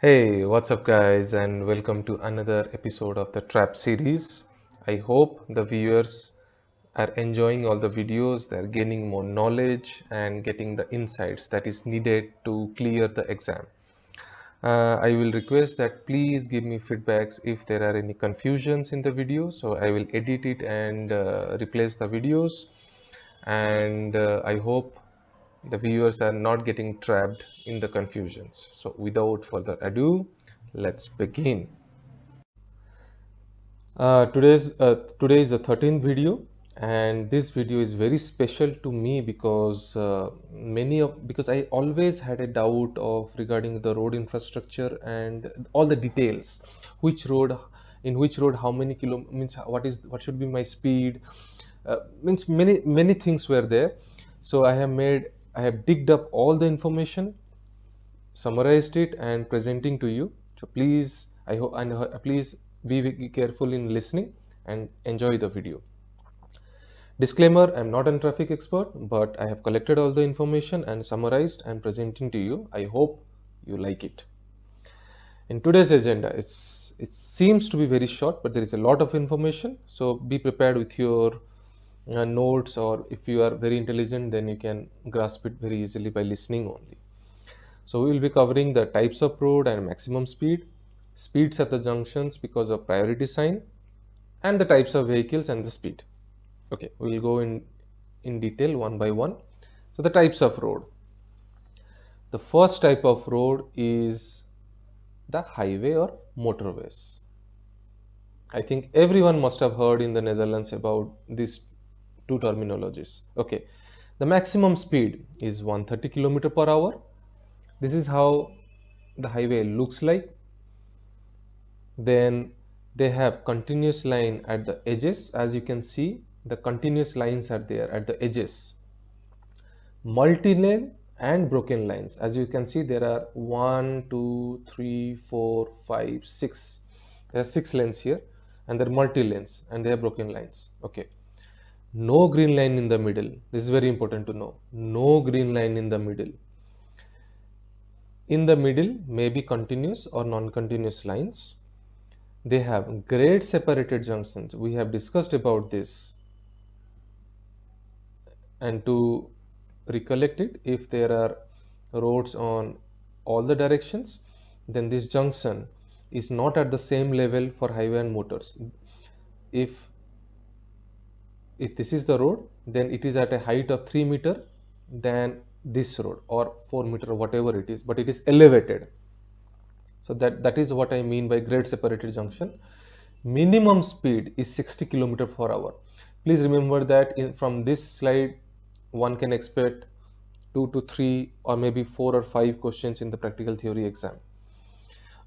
Hey, what's up, guys, and welcome to another episode of the Trap series. I hope the viewers are enjoying all the videos, they're gaining more knowledge and getting the insights that is needed to clear the exam. I will request that please give me feedbacks if there are any confusions in the video, so I will edit it and replace the videos. And I hope the viewers are not getting trapped in the confusions. So without further ado, let's begin. Today is the 13th video, and this video is very special to me because because I always had a doubt of regarding the road infrastructure and all the details, which road, in which road, how many kilo means what should be my speed, means many things were there. So I have digged up all the information, summarized it and presenting to you. So please, I hope, and please be careful in listening and enjoy the video. Disclaimer, I'm not a traffic expert, but I have collected all the information and summarized and presenting to you. I hope you like it. In today's agenda, it seems to be very short, but there is a lot of information. So be prepared with your notes, or if you are very intelligent, then you can grasp it very easily by listening only. So we will be covering the types of road and maximum speed, speeds at the junctions because of priority sign, and the types of vehicles and the speed. Okay, we will go in detail one by one. So the types of road. The first type of road is the highway or motorways. I think everyone must have heard in the Netherlands about these two terminologies. Okay, the maximum speed is 130 km per hour. This is how the highway looks like. Then they have continuous line at the edges. As you can see, the continuous lines are there at the edges. Multi-lane and broken lines. As you can see, there are 1, 2, 3, 4, 5, 6. There are 6 lanes here, and they're multi-lanes and they have broken lines. Okay. No green line in the middle. This is very important to know. No green line in the middle. In the middle may be continuous or non-continuous lines. They have grade separated junctions. We have discussed about this. And to recollect it, if there are roads on all the directions, then this junction is not at the same level for highway and motors. If this is the road, then it is at a height of 3 meter than this road, or 4 meter, whatever it is, but it is elevated. So that is what I mean by grade separated junction. Minimum speed is 60 km per hour. Please remember that from this slide, one can expect 2 to 3 or maybe 4 or 5 questions in the practical theory exam.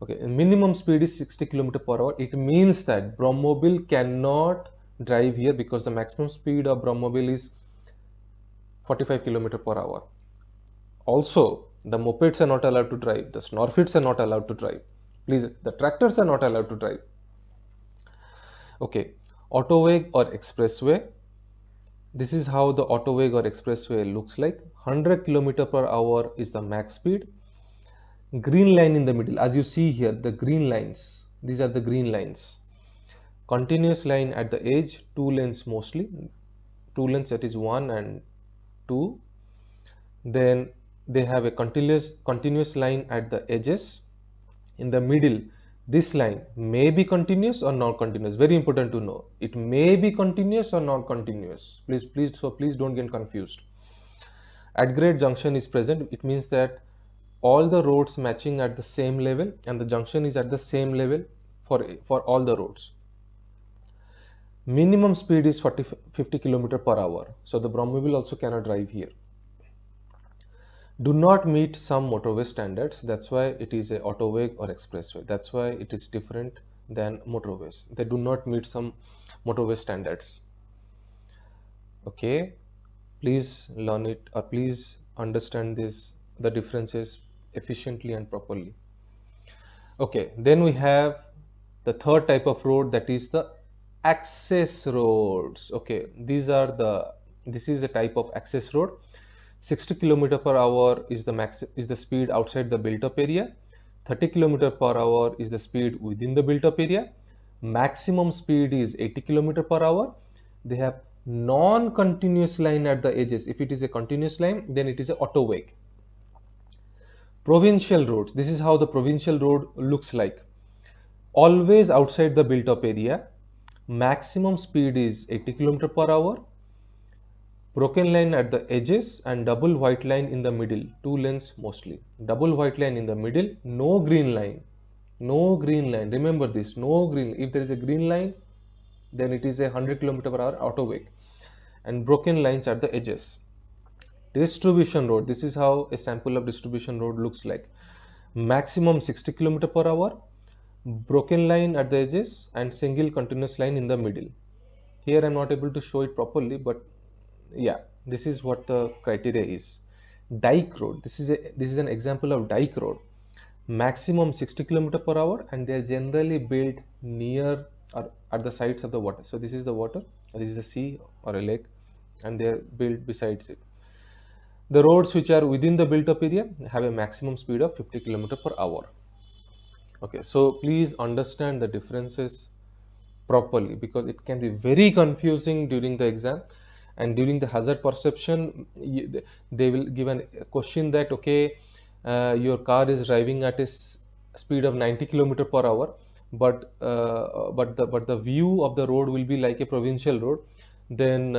Okay, minimum speed is 60 km per hour. It means that Brahmobile cannot drive here because the maximum speed of Brahmobile is 45 km per hour. Also, the mopeds are not allowed to drive, the snorfits are not allowed to drive. Please, the tractors are not allowed to drive. Okay, autoway or expressway. This is how the autoway or expressway looks like. 100 km per hour is the max speed. Green line in the middle, as you see here, the green lines, these are the green lines. Continuous line at the edge, 2 lanes mostly, 2 lanes, that is 1 and 2. Then they have a continuous line at the edges. In the middle, this line may be continuous or not continuous. Very important to know. It may be continuous or not continuous. Please don't get confused. At grade junction is present. It means that all the roads matching at the same level and the junction is at the same level for all the roads. Minimum speed is 50 km per hour. So the Brahmobile also cannot drive here. Do not meet some motorway standards. That's why it is a autoway or expressway. That's why it is different than motorways. They do not meet some motorway standards. Okay, please learn it, or please understand the differences efficiently and properly. Okay, then we have the third type of road, that is the access roads. Okay, this is a type of access road. 60 km per hour is the speed outside the built up area. 30 km per hour is the speed within the built up area. Maximum speed is 80 km per hour. They have non-continuous line at the edges. If it is a continuous line, then it is a auto wake. Provincial roads, this is how the provincial road looks like. Always outside the built up area. Maximum speed is 80 km per hour. Broken line at the edges and double white line in the middle, two lanes mostly. Double white line in the middle, no green line. No green line. Remember this, no green. If there is a green line, then it is a 100 km per hour auto wake. And broken lines at the edges. Distribution road, this is how a sample of distribution road looks like. Maximum 60 km per hour, broken line at the edges and single continuous line in the middle. Here I am not able to show it properly, but yeah, this is what the criteria is. Dike road, this is an example of dike road. Maximum 60 km per hour, and they are generally built near or at the sides of the water. So this is the water, this is the sea or a lake, and they are built besides it. The roads which are within the built up area have a maximum speed of 50 km per hour. Okay, so please understand the differences properly, because it can be very confusing during the exam. And during the hazard perception, they will give a question that, okay, your car is driving at a speed of 90 km per hour, but the view of the road will be like a provincial road. Then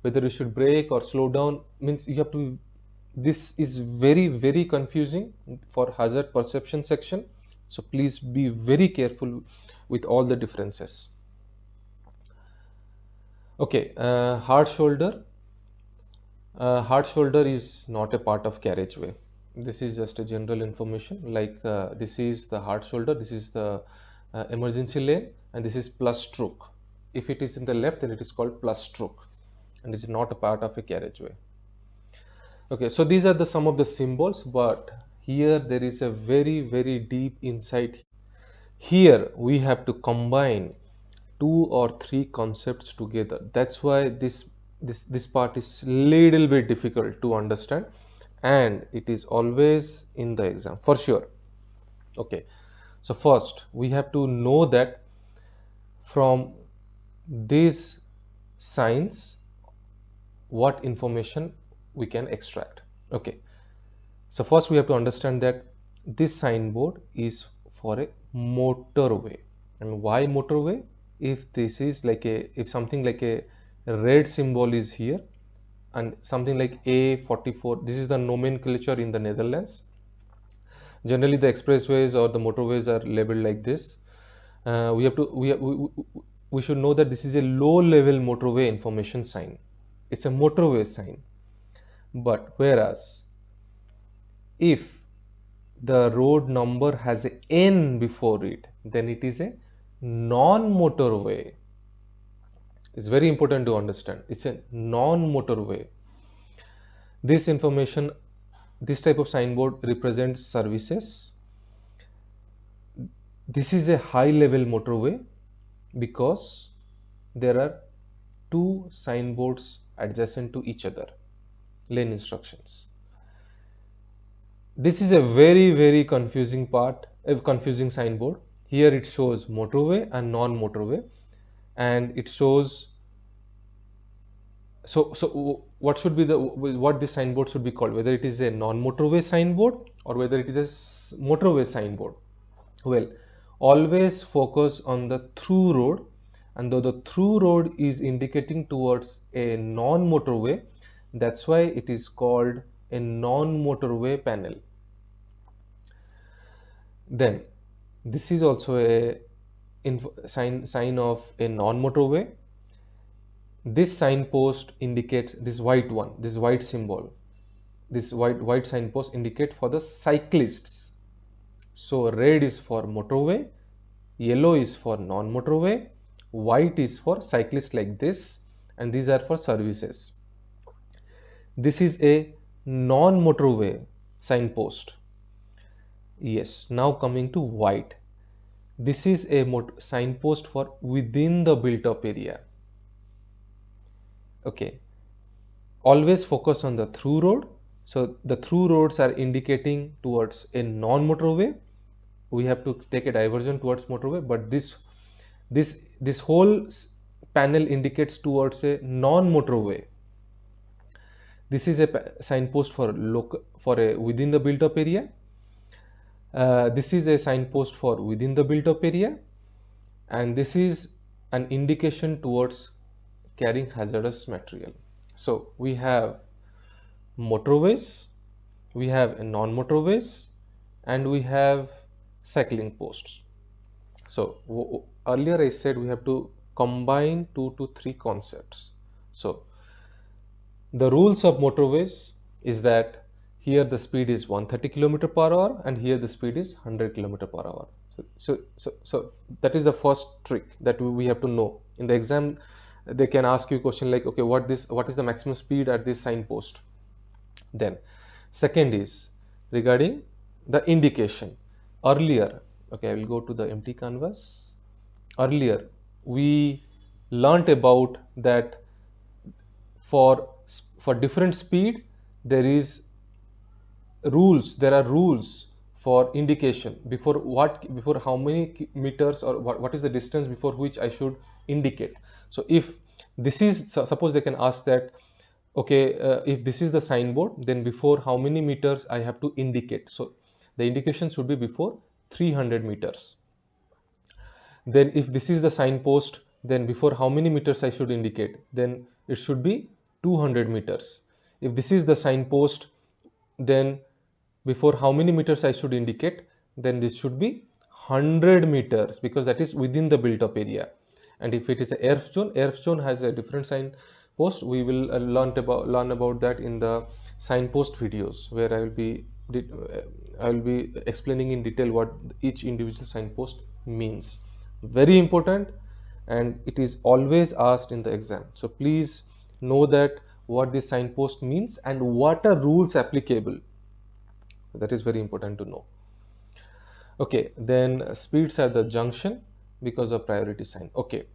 whether you should brake or slow down, means you have to. This is very confusing for hazard perception section. So please be very careful with all the differences. Okay, hard shoulder. Hard shoulder is not a part of carriageway. This is just a general information, like this is the hard shoulder, this is the emergency lane, and this is plus stroke. If it is in the left, then it is called plus stroke, and it is not a part of a carriageway. Okay, so these are the some of the symbols, but here there is a very deep insight. Here we have to combine 2 or 3 concepts together. That's why this part is little bit difficult to understand, and it is always in the exam for sure. Okay, so first we have to know that from these signs what information we can extract. Okay, so first we have to understand that this signboard is for a motorway. And why motorway? If this is like if something like a red symbol is here and something like A44, this is the nomenclature in the Netherlands. Generally the expressways or the motorways are labeled like this. We should know that this is a low level motorway information sign. It's a motorway sign. But whereas if the road number has a N before it, then it is a non-motorway. It's very important to understand. It's a non-motorway. This information, this type of signboard represents services. This is a high-level motorway because there are 2 signboards adjacent to each other, lane instructions. This is a very confusing part, a confusing signboard. Here it shows motorway and non-motorway, and it shows. So what should be what this signboard should be called? Whether it is a non-motorway signboard or whether it is a motorway signboard. Well, always focus on the through road, and though the through road is indicating towards a non-motorway, that's why it is called a non-motorway panel. Then this is also a sign of a non-motorway. This signpost indicates, this white one, this white symbol, this white signpost indicate for the cyclists. So red is for motorway, yellow is for non-motorway, white is for cyclists like this, and these are for services. This is a non-motorway signpost. Yes, now coming to white. This is a signpost for within the built-up area. Okay, always focus on the through road. So the through roads are indicating towards a non-motorway, we have to take a diversion towards motorway, but this whole panel indicates towards a non-motorway. This is a signpost for a within the built up area. This is a signpost for within the built up area, and this is an indication towards carrying hazardous material. So we have motorways, we have non-motorways, and we have cycling posts. So earlier I said we have to combine 2 to 3 concepts. So the rules of motorways is that here the speed is 130 km per hour and here the speed is 100 km per hour. So that is the first trick that we have to know. In the exam, they can ask you a question like, okay, what is the maximum speed at this signpost? Then second is regarding the indication. Earlier, okay, I will go to the empty canvas. Earlier we learnt about that for different speed there are rules for indication. Before how many meters, or what is the distance before which I should indicate. So if this is, suppose they can ask that, okay, if this is the signboard, then before how many meters I have to indicate. So the indication should be before 300 meters. Then if this is the signpost, then before how many meters I should indicate, then it should be 200 meters. If this is the signpost, then before how many meters I should indicate, then this should be 100 meters, because that is within the built up area. And if it is a earth zone has a different signpost. We will learn about that in the signpost videos, where I will be explaining in detail what each individual signpost means. Very important, and it is always asked in the exam. So please know that what this signpost means and what are rules applicable. That is very important to know. Okay, then speeds at the junction because of priority sign. Okay,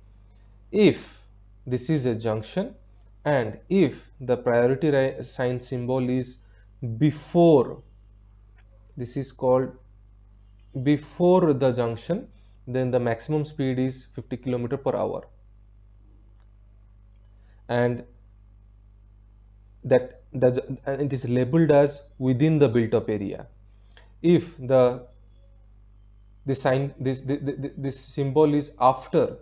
if this is a junction and if the priority sign symbol is before, this is called before the junction, then the maximum speed is 50 km per hour, and it is labeled as within the built up area. If this symbol is after,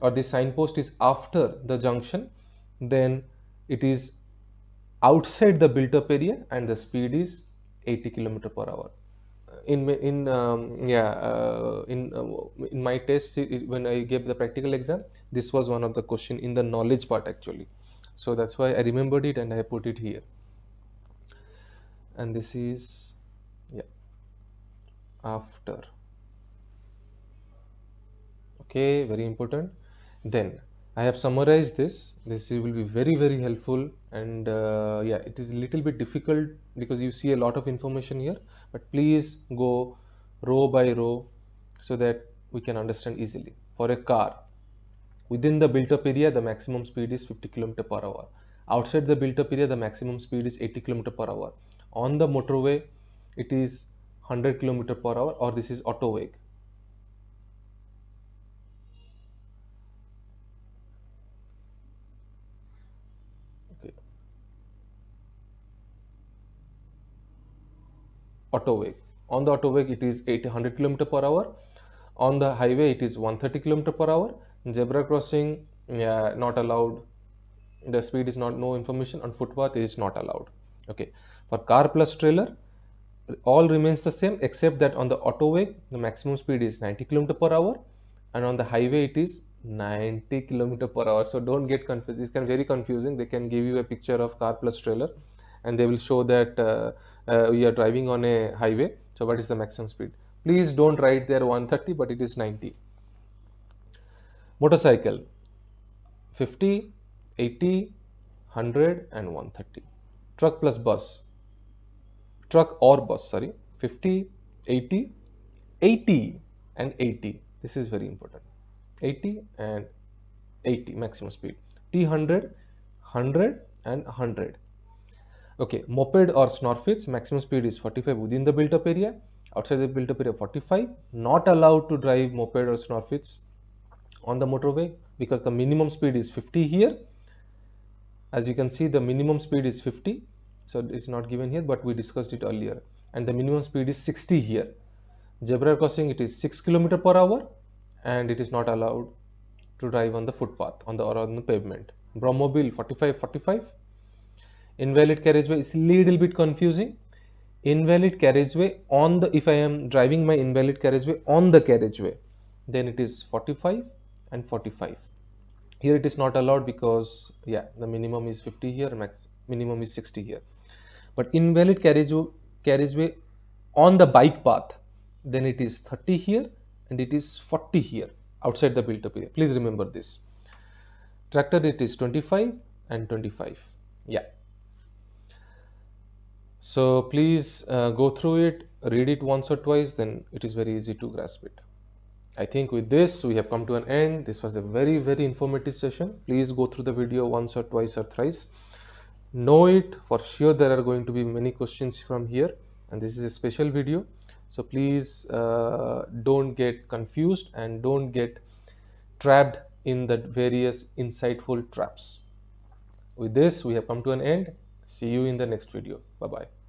or this signpost is after the junction, then it is outside the built up area and the speed is 80 km per hour. In my test, when I gave the practical exam, this was one of the question in the knowledge part actually. So that's why I remembered it and I put it here. And this is, yeah, after. Okay, very important. Then I have summarized this. This will be very, very helpful, and yeah, it is a little bit difficult because you see a lot of information here, but please go row by row so that we can understand easily. For a car, within the built up area, the maximum speed is 50 km per hour. Outside the built up area, the maximum speed is 80 km per hour. On the motorway, it is 100 km per hour, or this is auto wake. Auto wake. On the auto wake, it is 100 km per hour. On the highway, it is 130 km per hour. Zebra crossing, not allowed. The speed is not, no information. On footpath, it is not allowed. Okay. For car plus trailer, all remains the same, except that on the auto wake, the maximum speed is 90 km per hour, and on the highway, it is 90 km per hour. So don't get confused. This can be very confusing. They can give you a picture of car plus trailer, and they will show that we are driving on a highway. So what is the maximum speed? Please don't write there 130, but it is 90. Motorcycle, 50, 80, 100 and 130. Truck plus bus, truck or bus, sorry, 50, 80, 80 and 80. This is very important. 80 and 80 maximum speed. T100, 100 and 100. Okay, moped or snorfits, maximum speed is 45 within the built up area. outside the built up area 45, not allowed to drive moped or snorfits on the motorway because the minimum speed is 50 here. As you can see, the minimum speed is 50, so it's not given here, but we discussed it earlier, and the minimum speed is 60 here. Zebra crossing, it is 6 km per hour, and it is not allowed to drive on the footpath or on the pavement. Bromobile 45 45. Invalid carriageway is little bit confusing. Invalid carriageway on the, if I am driving my invalid carriageway on the carriageway, then it is 45 and 45. Here it is not allowed because yeah, the minimum is 50 here, minimum is 60 here. But invalid carriageway on the bike path, then it is 30 here and it is 40 here outside the built up area. Please remember this. Tractor, it is 25 and 25. Yeah. So please go through it, read it once or twice, then it is very easy to grasp it. I think with this we have come to an end. This was a very, very informative session. Please go through the video once or twice or thrice. Know it for sure. There are going to be many questions from here, and this is a special video. So please don't get confused and don't get trapped in the various insightful traps. With this, we have come to an end. See you in the next video. Bye-bye.